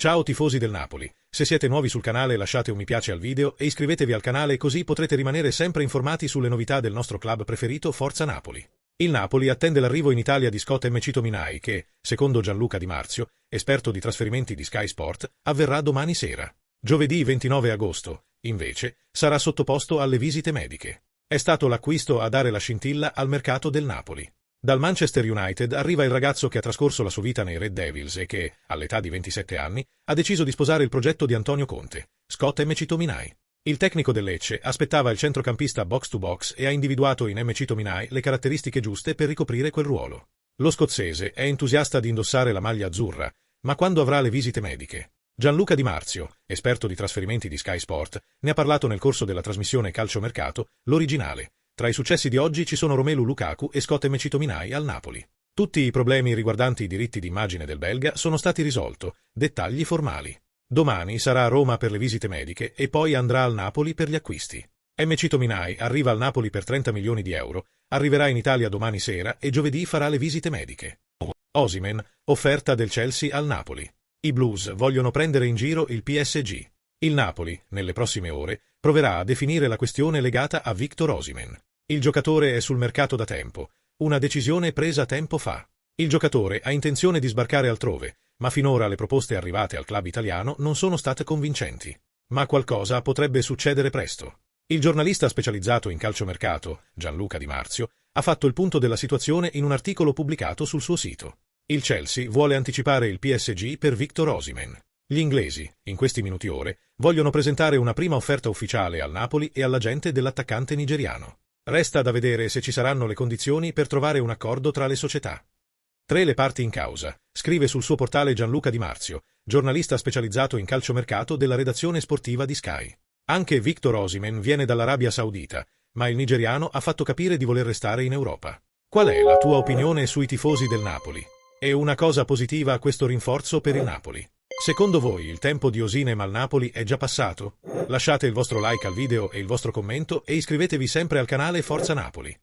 Ciao tifosi del Napoli, se siete nuovi sul canale lasciate un mi piace al video e iscrivetevi al canale così potrete rimanere sempre informati sulle novità del nostro club preferito Forza Napoli. Il Napoli attende l'arrivo in Italia di Scott McTominay che, secondo Gianluca Di Marzio, esperto di trasferimenti di Sky Sport, avverrà domani sera. Giovedì 29 agosto, invece, sarà sottoposto alle visite mediche. È stato l'acquisto a dare la scintilla al mercato del Napoli. Dal Manchester United arriva il ragazzo che ha trascorso la sua vita nei Red Devils e che, all'età di 27 anni, ha deciso di sposare il progetto di Antonio Conte, Scott McTominay. Il tecnico del Lecce aspettava il centrocampista box to box e ha individuato in McTominay le caratteristiche giuste per ricoprire quel ruolo. Lo scozzese è entusiasta di indossare la maglia azzurra, ma quando avrà le visite mediche? Gianluca Di Marzio, esperto di trasferimenti di Sky Sport, ne ha parlato nel corso della trasmissione Calciomercato, l'originale. Tra i successi di oggi ci sono Romelu Lukaku e Scott McTominay al Napoli. Tutti i problemi riguardanti i diritti d'immagine del belga sono stati risolti, dettagli formali. Domani sarà a Roma per le visite mediche e poi andrà al Napoli per gli acquisti. McTominay arriva al Napoli per 30 milioni di euro, arriverà in Italia domani sera e giovedì farà le visite mediche. Osimhen, offerta del Chelsea al Napoli. I Blues vogliono prendere in giro il PSG. Il Napoli, nelle prossime ore, proverà a definire la questione legata a Victor Osimhen. Il giocatore è sul mercato da tempo, una decisione presa tempo fa. Il giocatore ha intenzione di sbarcare altrove, ma finora le proposte arrivate al club italiano non sono state convincenti. Ma qualcosa potrebbe succedere presto. Il giornalista specializzato in calciomercato, Gianluca Di Marzio, ha fatto il punto della situazione in un articolo pubblicato sul suo sito. Il Chelsea vuole anticipare il PSG per Victor Osimhen. Gli inglesi, in questi minuti ore, vogliono presentare una prima offerta ufficiale al Napoli e all'agente dell'attaccante nigeriano. Resta da vedere se ci saranno le condizioni per trovare un accordo tra le società. Tre le parti in causa, scrive sul suo portale Gianluca Di Marzio, giornalista specializzato in calciomercato della redazione sportiva di Sky. Anche Victor Osimhen viene dall'Arabia Saudita, ma il nigeriano ha fatto capire di voler restare in Europa. Qual è la tua opinione sui tifosi del Napoli? È una cosa positiva questo rinforzo per il Napoli? Secondo voi il tempo di Osimhen al Napoli è già passato? Lasciate il vostro like al video e il vostro commento e iscrivetevi sempre al canale Forza Napoli.